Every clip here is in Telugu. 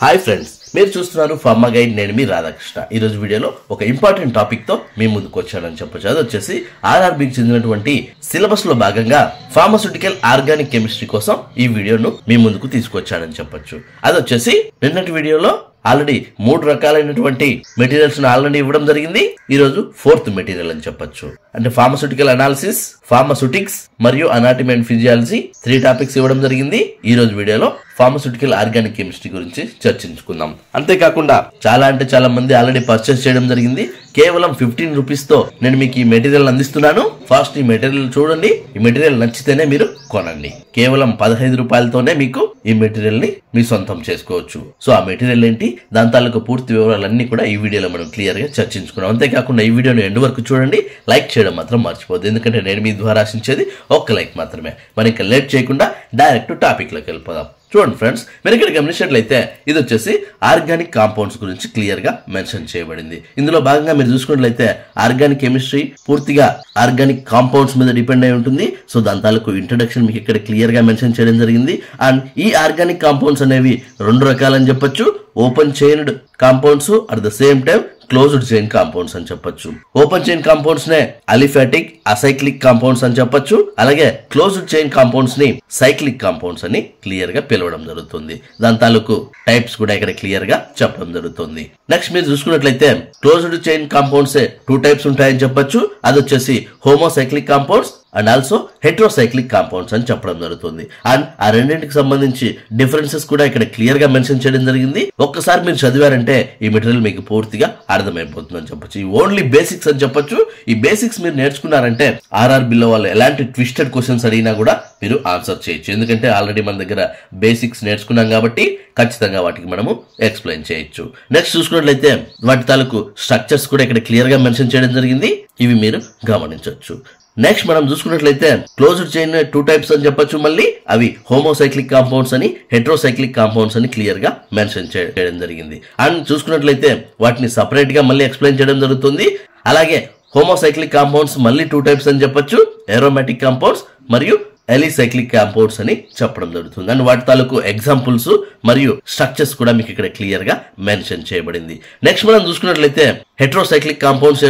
హాయ్ ఫ్రెండ్స్, మీరు చూస్తున్నారు ఫార్మా గైడ్. నేను మీ రాధాకృష్ణ. ఈ రోజు వీడియోలో ఒక ఇంపార్టెంట్ టాపిక్ తో మీ ముందుకు వచ్చానని చెప్పొచ్చు. అది వచ్చేసి ఆర్ఆర్బికి చెందినటువంటి సిలబస్ లో భాగంగా ఫార్మాస్యూటికల్ ఆర్గానిక్ కెమిస్ట్రీ కోసం ఈ వీడియోను మీ ముందుకు తీసుకొచ్చానని చెప్పొచ్చు. అది వచ్చేసి నిన్నటి వీడియోలో ఆల్రెడీ 3 రకాలైనటువంటి మెటీరియల్స్ ఆల్రెడీ ఇవ్వడం జరిగింది. ఈ రోజు 4th మెటీరియల్ అని చెప్పొచ్చు. అంటే ఫార్మాస్యూటికల్ అనాలిసిస్, ఫార్మాస్యూటిక్స్ మరియు అనాటమీ అండ్ ఫిజియాలజీ 3 టాపిక్స్ ఇవ్వడం జరిగింది. ఈ రోజు వీడియోలో ఫార్మాస్యూటికల్ ఆర్గానిక్ కెమిస్ట్రీ గురించి చర్చించుకుందాం. అంతేకాకుండా చాలా మంది ఆల్రెడీ పర్చేస్ చేయడం జరిగింది. కేవలం 15 రూపీస్ తో నేను మీకు ఈ మెటీరియల్ అందిస్తున్నాను. ఫస్ట్ ఈ మెటీరియల్ చూడండి. ఈ మెటీరియల్ నచ్చితేనే మీరు కొనండి. కేవలం 15 రూపాయలతోనే మీకు ఈ మెటీరియల్ ని మీ సొంతం చేసుకోవచ్చు. సో ఆ మెటీరియల్ ఏంటి, దాని తాలూకు పూర్తి వివరాలన్నీ కూడా ఈ వీడియోలో మనం క్లియర్ గా చర్చించుకున్నాం. అంతేకాకుండా ఈ వీడియోని ఎండ్ వరకు చూడండి. లైక్ చేయడం మాత్రం మర్చిపోద్దు, ఎందుకంటే నేను మీ ద్వారా ఆశించేది ఒక్క లైక్ మాత్రమే. మరి ఇంకా లేట్ చేయకుండా డైరెక్ట్ టాపిక్ లోకి వెళ్ళిపోదాం. చూడండి ఫ్రెండ్స్, మీరు ఇక్కడ గమనించినట్లయితే ఇది వచ్చేసి ఆర్గానిక్ కాంపౌండ్స్ గురించి క్లియర్ గా మెన్షన్ చేయబడింది. ఇందులో భాగంగా మీరు చూసుకున్నట్లయితే ఆర్గానిక్ కెమిస్ట్రీ పూర్తిగా ఆర్గానిక్ కాంపౌండ్స్ మీద డిపెండ్ అయి ఉంటుంది. సో దాని తాలూకు ఇంట్రడక్షన్ మీకు ఇక్కడ క్లియర్ గా మెన్షన్ చేయడం జరిగింది. అండ్ ఈ ఆర్గానిక్ కాంపౌండ్స్ అనేవి 2 రకాలని చెప్పొచ్చు. Open chained compounds, at the same time closed chain compounds అని చెప్పొచ్చు. ఓపెన్ చైన్ కాంపౌండ్స్ నే అలిఫాటిక్, అసైక్లిక్ కాంపౌండ్స్ అని చెప్పొచ్చు. అలాగే క్లోజ్డ్ చైన్ కాంపౌండ్స్ ని సైక్లిక్ కాంపౌండ్స్ అని క్లియర్ గా పిలవడం జరుగుతుంది. దాని తాలూకు టైప్స్ కూడా ఇక్కడ క్లియర్ గా చెప్పడం జరుగుతుంది. నెక్స్ట్ మీరు చూసుకున్నట్లయితే క్లోజ్డ్ చైన్ కాంపౌండ్స్ 2 టైప్స్ ఉంటాయని చెప్పొచ్చు. అది వచ్చేసి homocyclic compounds and also heterocyclic compounds అని చెప్పడం జరుగుతుంది. అండ్ ఆ రెండింటికి సంబంధించి డిఫరెన్సెస్ కూడా ఇక్కడ క్లియర్ గా మెన్షన్ చేయడం జరిగింది. ఒక్కసారి మీరు చదివారంటే ఈ మెటీరియల్ మీకు పూర్తిగా అర్థమైపోతుంది అని చెప్పొచ్చు. ఈ ఓన్లీ బేసిక్స్ అని చెప్పొచ్చు. ఈ బేసిక్స్ మీరు నేర్చుకున్నారంటే ఆర్ఆర్బిలో వాళ్ళు ఎలాంటి ట్విస్టెడ్ క్వశ్చన్స్ అడిగినా కూడా మీరు ఆన్సర్ చేయొచ్చు. ఎందుకంటే ఆల్రెడీ మన దగ్గర బేసిక్స్ నేర్చుకున్నాం కాబట్టి ఖచ్చితంగా వాటికి మనము ఎక్స్ప్లెయిన్ చేయొచ్చు. నెక్స్ట్ చూసుకున్నట్లయితే వాటి తాలూకు స్ట్రక్చర్స్ కూడా ఇక్కడ క్లియర్ గా మెన్షన్ చేయడం జరిగింది. ఇవి మీరు గమనించవచ్చు. నెక్స్ట్ మనం చూసుకున్నట్లయితే క్లోజ్డ్ చైన్ 2 టైప్స్ అని చెప్పొచ్చు. మళ్ళీ అవి హోమోసైక్లిక్ కాంపౌండ్స్ అని, హెట్రోసైక్లిక్ కాంపౌండ్స్ అని క్లియర్ గా మెన్షన్ చేయడం జరిగింది. అండ్ చూసుకున్నట్లయితే వాటిని సపరేట్ గా మళ్ళీ ఎక్స్ప్లెయిన్ చేయడం జరుగుతుంది. అలాగే హోమోసైక్లిక్ కాంపౌండ్స్ మళ్ళీ 2 టైప్స్ అని చెప్పొచ్చు. ఏరోమాటిక్ కాంపౌండ్స్ మరియు ఎలిసైక్లిక్ కాంపౌండ్స్ అని చెప్పడం జరుగుతుంది. అండ్ వాటి తాలూకు ఎగ్జాంపుల్స్ మరియు స్ట్రక్చర్స్ కూడా మీకు ఇక్కడ క్లియర్ గా మెన్షన్ చేయబడింది. నెక్స్ట్ మనం చూసుకున్నట్లయితే హెట్రోసైక్లిక్ కాంపౌండ్స్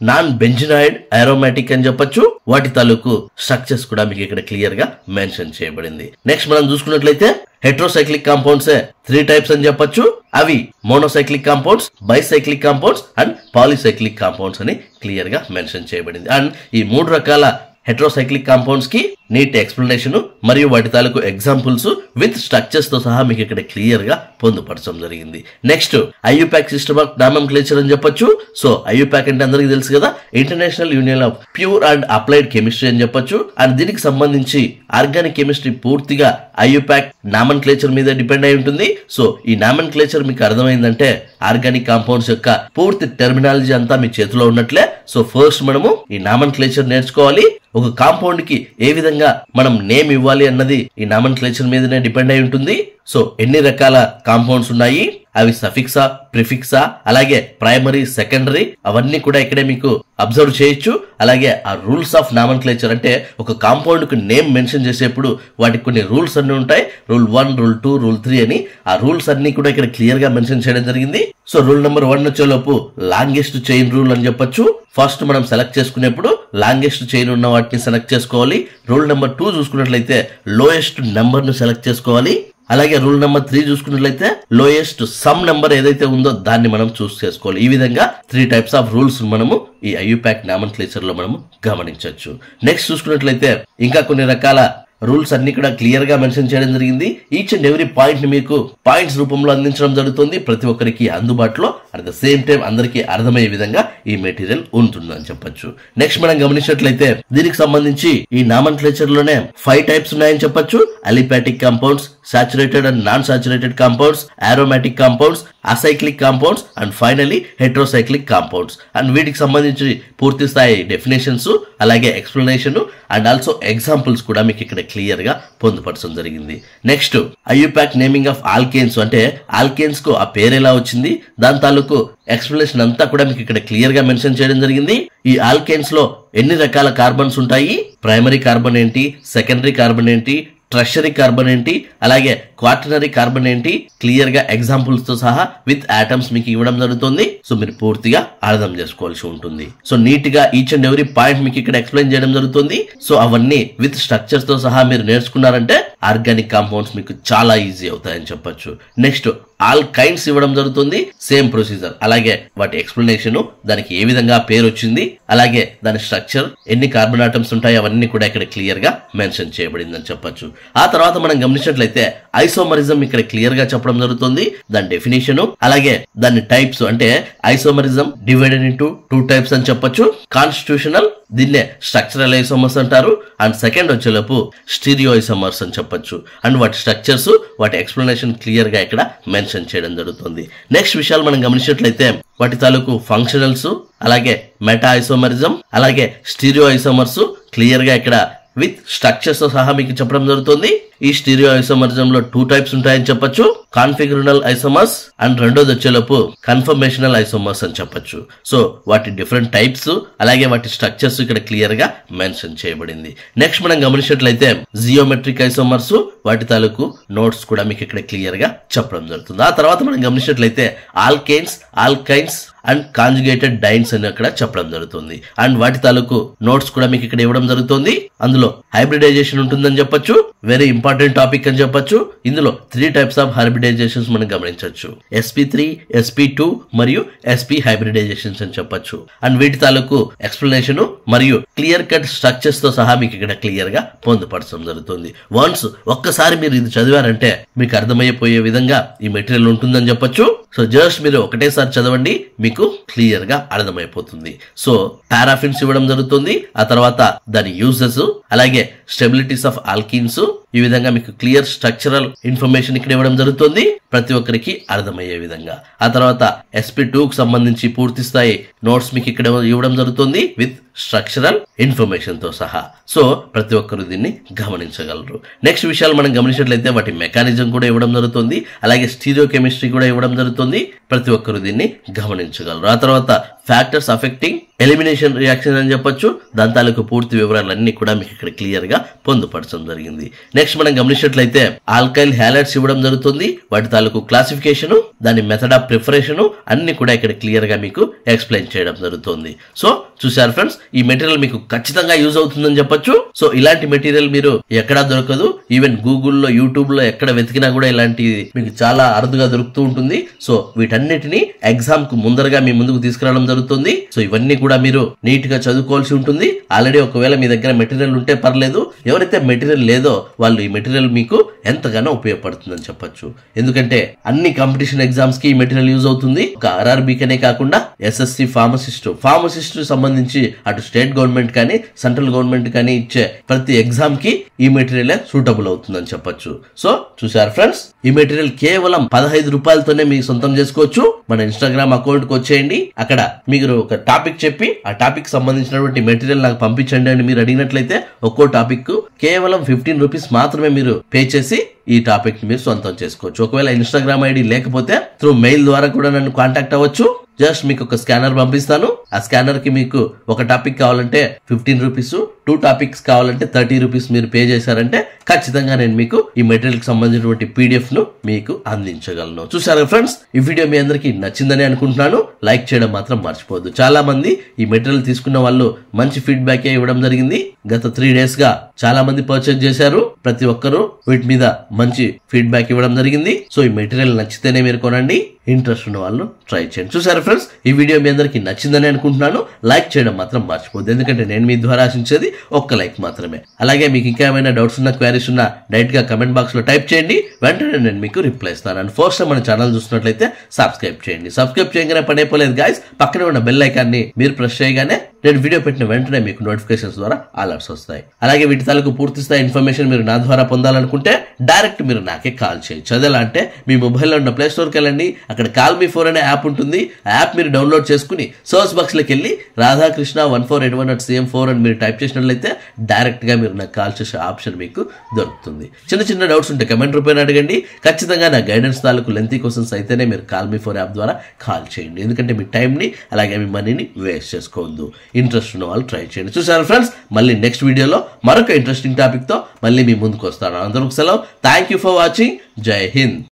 నాన్ బెంజినాయిడ్ అరోమాటిక్ అని చెప్పొచ్చు. వాటి తాలూకు స్ట్రక్చర్స్ కూడా మీకు ఇక్కడ క్లియర్ గా మెన్షన్ చేయబడింది. నెక్స్ట్ మనం చూసుకున్నట్లయితే హెట్రోసైక్లిక్ కాంపౌండ్స్ 3 టైప్స్ అని చెప్పొచ్చు. అవి monocyclic compounds, bicyclic compounds and polycyclic compounds అని క్లియర్ గా మెన్షన్ చేయబడింది. అండ్ ఈ 3 రకాల హెట్రోసైక్లిక్ కాంపౌండ్స్ కి నీట్ ఎక్స్ప్లెనేషన్ మరియు వాటి తాలూకు ఎగ్జాంపుల్స్ విత్ స్ట్రక్చర్స్ తో సహా మీకు ఇక్కడ క్లియర్ గా పొందుపరచడం జరిగింది. Next IUPAC system of nomenclature అని చెప్పొచ్చు. సో ఐయుపాక్ అంటే అందరికీ తెలుసు కదా, international union of pure and applied chemistry అని చెప్పొచ్చు. అండ్ దీనికి సంబంధించి ఆర్గానిక్ కెమిస్ట్రీ పూర్తిగా ఐయుపాక్ నామెన్క్లేచర్ మీద డిపెండ్ అయి ఉంటుంది. సో ఈ నామెన్క్లేచర్ మీకు అర్థమైందంటే ఆర్గానిక్ కాంపౌండ్స్ యొక్క పూర్తి టెర్మినాలజీ అంతా మీ చేతిలో ఉన్నట్లే. సో ఫస్ట్ మనము ఈ నామెన్క్లేచర్ నేర్చుకోవాలి. ఒక కాంపౌండ్ కి ఏ విధంగా మనం నేమ్ ఇవ్వాలి అన్నది ఈ నామెన్క్లేచర్ మీదనే డిపెండ్ అయి ఉంటుంది. సో ఎన్ని రకాల కాంపౌండ్స్ ఉన్నాయి, అవి సఫిక్సా, ప్రిఫిక్సా, అలాగే ప్రైమరీ, సెకండరీ, అవన్నీ కూడా ఇక్కడే మీకు అబ్జర్వ్ చేయొచ్చు. అలాగే ఆ రూల్స్ ఆఫ్ నామెన్క్లేచర్ అంటే ఒక కాంపౌండ్ కు నేమ్ మెన్షన్ చేసేప్పుడు వాటికి కొన్ని రూల్స్ అన్ని ఉంటాయి. రూల్ 1, రూల్ 2, రూల్ 3 అని ఆ రూల్స్ అన్ని కూడా ఇక్కడ క్లియర్ గా మెన్షన్ చేయడం జరిగింది. సో రూల్ నెంబర్ 1 వచ్చేలోపు లాంగెస్ట్ చైన్ రూల్ అని చెప్పొచ్చు. ఫస్ట్ మనం సెలెక్ట్ చేసుకునేప్పుడు లాంగెస్ట్ చైన్ ఉన్న వాటిని సెలెక్ట్ చేసుకోవాలి. రూల్ నెంబర్ 2 చూసుకున్నట్లయితే లోయెస్ట్ నెంబర్ ను సెలెక్ట్ చేసుకోవాలి. అలాగే రూల్ నెంబర్ 3 చూసుకున్నట్లయితే లోయెస్ట్ సమ్ నెంబర్ ఏదైతే ఉందో దాన్ని మనం చూస్ చేసుకోవాలి. ఈ విధంగా 3 టైప్స్ ఆఫ్ రూల్స్ మనము ఈ ఐయుపాక్ నామెన్క్లేచర్ లో మనము గమనించవచ్చు. నెక్స్ట్ చూసుకున్నట్లయితే ఇంకా కొన్ని రకాల రూల్స్ అన్ని కూడా క్లియర్ గా మెన్షన్ చేయడం జరిగింది. ఈచ్ అండ్ ఎవ్రీ పాయింట్ ని మీకు పాయింట్స్ రూపంలో అందించడం జరుగుతుంది. ప్రతి ఒక్కరికి అందుబాటులో, అట్ ద సేమ్ టైం అందరికీ అర్థమయ్యే విధంగా ఈ మెటీరియల్ ఉంటుందని చెప్పొచ్చు. నెక్స్ట్ మనం గమనించినట్లయితే దీనికి సంబంధించి ఈ నామెన్క్లేచర్ లోనే 5 టైప్స్ ఉన్నాయని చెప్పొచ్చు. Aliphatic compounds, saturated and non saturated compounds, aromatic compounds, acyclic compounds and finally heterocyclic compounds. And వీటికి సంబంధించి పూర్తి స్థాయి డెఫినేషన్స్, అలాగే ఎక్స్ప్లెనేషన్ అండ్ ఆల్సో ఎగ్జాంపుల్స్ కూడా మీకు ఇక్కడ క్లియర్ గా పొందుపరచడం జరిగింది. Next IUPAC naming of alkanes, అంటే ఆల్కేన్స్ కు ఆ పేరు ఎలా వచ్చింది, దాని తాలూకు ఎక్స్ప్లెనేషన్ అంతా కూడా మీకు ఇక్కడ క్లియర్ గా మెన్షన్ చేయడం జరిగింది. ఈ ఆల్కేన్స్ లో ఎన్ని రకాల కార్బన్స్ ఉంటాయి, ప్రైమరీ కార్బన్ ఏంటి, సెకండరీ కార్బన్ ఏంటి, ట్రెషరీ కార్బన్ ఏంటి, అలాగే క్వాటర్నరీ కార్బన్ ఏంటి క్లియర్ గా ఎగ్జాంపుల్స్ తో సహా విత్ ఆటమ్స్ మీకు ఇవ్వడం జరుగుతుంది. సో మీరు పూర్తిగా అర్థం చేసుకోవాల్సి ఉంటుంది. సో నీట్ గా ఈచ్ అండ్ ఎవ్రీ పాయింట్ మీకు ఇక్కడ ఎక్స్ప్లెయిన్ చేయడం జరుగుతుంది. సో అవన్నీ విత్ స్ట్రక్చర్స్ తో సహా మీరు నేర్చుకున్నారంటే ఆర్గానిక్ కాంపౌండ్స్ మీకు చాలా ఈజీ అవుతాయని చెప్పొచ్చు. నెక్స్ట్ ఆల్ కైండ్స్ ఇవ్వడం జరుగుతుంది. సేమ్ ప్రొసీజర్, అలాగే వాటి ఎక్స్ప్లెనేషన్, దానికి ఏ విధంగా పేరు వచ్చింది, అలాగే దాని స్ట్రక్చర్, ఎన్ని కార్బన్ ఆటమ్స్ ఉంటాయి, అవన్నీ కూడా ఇక్కడ క్లియర్ గా మెన్షన్ చేయబడింది అని చెప్పొచ్చు. ఆ తర్వాత మనం గమనించినట్లయితే ఐసోమరిజం ఇక్కడ క్లియర్ గా చెప్పడం జరుగుతుంది. దాని డెఫినేషన్, అలాగే దాని టైప్స్, అంటే ఐసోమరిజం డివైడెడ్ ఇంటూ 2 టైప్స్ అని చెప్పొచ్చు. కాన్స్టిట్యూషనల్, దీన్నే స్ట్రక్చరల్ ఐసోమర్స్ అంటారు. అండ్ సెకండ్ వచ్చేలోపు స్టీరియో ఐసోమర్స్ అని చెప్పొచ్చు. అండ్ వాటి స్ట్రక్చర్స్, వాటి ఎక్స్ప్లెనేషన్ క్లియర్ గా ఇక్కడ మెన్షన్ చేయడం జరుగుతుంది. నెక్స్ట్ విషయాలు మనం గమనించినట్లయితే వాటి తాలూకు ఫంక్షనల్స్, అలాగే మెటా ఐసోమరిజం, అలాగే స్టీరియో ఐసోమర్స్ క్లియర్ గా ఇక్కడ విత్ స్ట్రక్చర్స్ తో సహా మీకు చెప్పడం జరుగుతుంది. ఈ స్టీరియో ఐసోమరిజం లో 2 టైప్స్ ఉంటాయని చెప్పొచ్చు. కాన్ఫిగరల్ ఐసోమర్స్ అండ్ రెండోది వచ్చేలోపు కన్ఫర్మేషనల్ ఐసోమర్స్ అని చెప్పొచ్చు. సో వాటి డిఫరెంట్ టైప్స్, అలాగే వాటి స్ట్రక్చర్స్ ఇక్కడ క్లియర్ గా మెన్షన్ చేయబడింది. నెక్స్ట్ మనం గమనించినట్లయితే జియోమెట్రిక్ ఐసోమర్స్, వాటి తాలూకు నోట్స్ కూడా మీకు ఇక్కడ క్లియర్ గా చెప్పడం జరుగుతుంది. ఆ తర్వాత మనం గమనించినట్లయితే alkanes, alkynes and conjugated dynes అని అక్కడ చెప్పడం జరుగుతుంది. అండ్ వాటి తాలూకు నోట్స్ కూడా మీకు ఇక్కడ ఇవ్వడం జరుగుతుంది. అందులో హైబ్రిడైజేషన్ ఉంటుందని చెప్పొచ్చు. వెరీ ఇంపార్టెంట్ టాపిక్ అని చెప్పొచ్చు. ఇందులో 3 టైప్స్ ఆఫ్ హైబ్రిడైజేషన్స్ మనం గమనించవచ్చు. sp3, sp2 మరియు sp హైబ్రిడైజేషన్స్ అని చెప్పొచ్చు. అండ్ వీటి తాలూకు ఎక్స్ప్లెనేషన్ మరియు క్లియర్ కట్ స్ట్రక్చర్స్ తో సహా మీకు ఇక్కడ క్లియర్ గా పొందుపరచడం జరుగుతుంది. వన్స్ ఒక్కసారి మీరు ఇది చదివారంటే మీకు అర్థమైపోయే విధంగా ఈ మెటీరియల్ ఉంటుందని చెప్పొచ్చు. సో జస్ట్ మీరు ఒకటేసారి చదవండి, మీకు క్లియర్ గా అర్థమైపోతుంది. సో పారాఫిన్స్ ఇవ్వడం జరుగుతుంది. ఆ తర్వాత దాని యూజెస్, అలాగే స్టెబిలిటీస్ ఆఫ్ ఆల్కీన్స్, ఈ విధంగా మీకు క్లియర్ స్ట్రక్చరల్ ఇన్ఫర్మేషన్ ఇక్కడ ఇవ్వడం జరుగుతుంది, ప్రతి ఒక్కరికి అర్థమయ్యే విధంగా. ఆ తర్వాత sp2 కు సంబంధించి పూర్తి స్థాయి నోట్స్ మీకు ఇక్కడ ఇవ్వడం జరుగుతుంది విత్ స్ట్రక్చరల్ ఇన్ఫర్మేషన్ తో సహా. సో ప్రతి ఒక్కరు దీన్ని గమనించగలరు. నెక్స్ట్ విషయాలు మనం గమనించినట్లయితే వాటి మెకానిజం కూడా ఇవ్వడం జరుగుతుంది, అలాగే స్టీరియో కెమిస్ట్రీ కూడా ఇవ్వడం జరుగుతుంది, ప్రతి ఒక్కరు దీన్ని గమనించగలరు. ఆ తర్వాత ఫ్యాక్టర్స్ అఫెక్టింగ్ ఎలిమినేషన్ రియాక్షన్ అని చెప్పొచ్చు. దాని తాలూకు పూర్తి వివరాలన్నీ కూడా మీకు ఇక్కడ క్లియర్ గా పొందుపరచడం జరిగింది. నెక్స్ట్ మనం గమనించినట్లయితే ఆల్కైల్ హ్యాలైడ్స్ ఇవ్వడం జరుగుతుంది, వాటి తాలూకు క్లాసిఫికేషన్, దాని మెథడ్ ఆఫ్ ప్రిపరేషన్ అన్ని కూడా ఇక్కడ క్లియర్ గా మీకు ఎక్స్ప్లెయిన్ చేయడం జరుగుతుంది. సో చూసారు ఫ్రెండ్స్, ఈ మెటీరియల్ మీకు ఖచ్చితంగా యూజ్ అవుతుందని చెప్పొచ్చు. సో ఇలాంటి మెటీరియల్ మీరు ఎక్కడా దొరకదు. ఈవెన్ గూగుల్లో, యూట్యూబ్ లో ఎక్కడ వెతికినా కూడా ఇలాంటి మీకు చాలా అరుదుగా దొరుకుతూ ఉంటుంది. సో వీటన్నిటిని ఎగ్జామ్ కు ముందరగా మీ ముందుకు తీసుకురావడం జరుగుతుంది. సో ఇవన్నీ కూడా మీరు నీట్ గా చదువుకోవాల్సి ఉంటుంది. ఆల్రెడీ ఒకవేళ మీ దగ్గర మెటీరియల్ ఉంటే పర్లేదు, ఎవరైతే మెటీరియల్ లేదో వాళ్ళు ఈ మెటీరియల్ మీకు ఎంతగానో ఉపయోగపడుతుందని చెప్పొచ్చు. ఎందుకంటే అన్ని కాంపిటీషన్ ఎగ్జామ్స్ కి ఈ మెటీరియల్ యూజ్ అవుతుంది. ఒక RRBకనే కాకుండా SSC ఫార్మసిస్ట్ సంబంధించి అటు స్టేట్ గవర్నమెంట్ కానీ సెంట్రల్ గవర్నమెంట్ కానీ ఇచ్చే ప్రతి ఎగ్జామ్ కి ఈ మెటీరియల్ సూటబుల్ అవుతుందని చెప్పొచ్చు. సో చూసారు ఫ్రెండ్స్, ఈ మెటీరియల్ కేవలం 15 రూపాయలతోనే మీకు సొంతం చేసుకోవచ్చు. మన ఇన్స్టాగ్రామ్ అకౌంట్ కు వచ్చేయండి. అక్కడ మీరు ఒక టాపిక్ చెప్పి ఆ టాపిక్ సంబంధించినటువంటి మెటీరియల్ నాకు పంపించండి అని మీరు అడిగినట్లయితే ఒక్కో టాపిక్ కు కేవలం 15 రూపీస్ మాత్రమే మీరు పే చేసి ఈ టాపిక్ ని మీరు సొంతం చేసుకోవచ్చు. ఒకవేళ ఇన్స్టాగ్రామ్ ఐడి లేకపోతే త్రూ మెయిల్ ద్వారా కూడా నన్ను కాంటాక్ట్ అవ్వచ్చు. జస్ట్ మీకు ఒక స్కానర్ పంపిస్తాను. ఆ స్కానర్ కి మీకు ఒక టాపిక్ కావాలంటే 15 రూపీస్, 2 టాపిక్స్ కావాలంటే 30 రూపీస్ మీరు పే చేశారంటే ఖచ్చితంగా నేను మీకు ఈ మెటీరియల్ కి సంబంధించినటువంటి PDF ను మీకు అందించగలను. చూసారా ఫ్రెండ్స్, ఈ వీడియో మీ అందరికి నచ్చిందని అనుకుంటున్నాను. లైక్ చేయడం మాత్రం మర్చిపోవద్దు. చాలా మంది ఈ మెటీరియల్ తీసుకున్న వాళ్ళు మంచి ఫీడ్బ్యాక్ ఇవ్వడం జరిగింది. గత 3 డేస్ గా చాలా మంది పర్చేజ్ చేశారు. ప్రతి ఒక్కరు వీటి మీద మంచి ఫీడ్బ్యాక్ ఇవ్వడం జరిగింది. సో ఈ మెటీరియల్ నచ్చితేనే మీరు కొనండి, ఇంట్రెస్ట్ ఉన్న వాళ్ళు ట్రై చేయండి. చూసారా ఫ్రెండ్స్, ఈ వీడియో మీ అందరికి నచ్చిందని అనుకుంటున్నాను. లైక్ చేయడం మాత్రం మర్చిపోద్దు, ఎందుకంటే నేను మీ ద్వారా ఆశించేది ఒక్క లైక్ మాత్రమే. అలాగే మీకు ఇంకా ఏమైనా డౌట్స్ ఉన్నా, క్వైరీస్ ఉన్నా డైరెక్ట్ గా కమెంట్ బాక్స్ లో టైప్ చేయండి, వెంటనే నేను మీకు రిప్లై ఇస్తాను. అండ్ ఫస్ట్ మన ఛానల్ చూస్తున్నట్లయితే సబ్స్క్రైబ్ చేయండి. సబ్స్క్రైబ్ చేయగానే పని అయిపోలేదు గైస్, పక్కనే ఉన్న బెల్ ఐకాన్ ని మీరు ప్రెస్ చేయగానే నేను వీడియో పెట్టిన వెంటనే మీకు నోటిఫికేషన్స్ ద్వారా అలర్ట్స్ వస్తాయి. అలాగే వీటి తాలూకు పూర్తి స్థాయి ఇన్ఫర్మేషన్ మీరు నా ద్వారా పొందాలనుకుంటే డైరెక్ట్ మీరు నాకే కాల్ చేయొచ్చు. అదేలా అంటే మీ మొబైల్లో ఉన్న ప్లే స్టోర్కి వెళ్ళండి, అక్కడ కాల్ మీ 4 అనే యాప్ ఉంటుంది. ఆ యాప్ మీరు డౌన్లోడ్ చేసుకుని సర్చ్ బాక్స్ లోకి వెళ్ళి రాధాకృష్ణ 1481@cm4 అని మీరు టైప్ చేసినట్లయితే డైరెక్ట్ గా మీరు నాకు కాల్ చేసే ఆప్షన్ మీకు దొరుకుతుంది. చిన్న చిన్న డౌట్స్ ఉంటే కమెంట్ రూపాయలు అడగండి. ఖచ్చితంగా నా గైడెన్స్ తాలూకు లెంతీ క్వశ్చన్స్ అయితేనే మీరు కాల్ మీ 4 యాప్ ద్వారా కాల్ చేయండి, ఎందుకంటే మీ టైంని అలాగే మీ మనీని వేస్ట్ చేసుకోవద్దు. ఇంట్రెస్ట్ ఉన్న వాళ్ళు ట్రై చేయండి. చూసారు ఫ్రెండ్స్, మళ్ళీ నెక్స్ట్ వీడియోలో మరొక ఇంట్రెస్టింగ్ టాపిక్ తో మళ్ళీ మీ ముందుకు వస్తాను. అందరికి సెలవు. Thank you for watching. జై హింద్.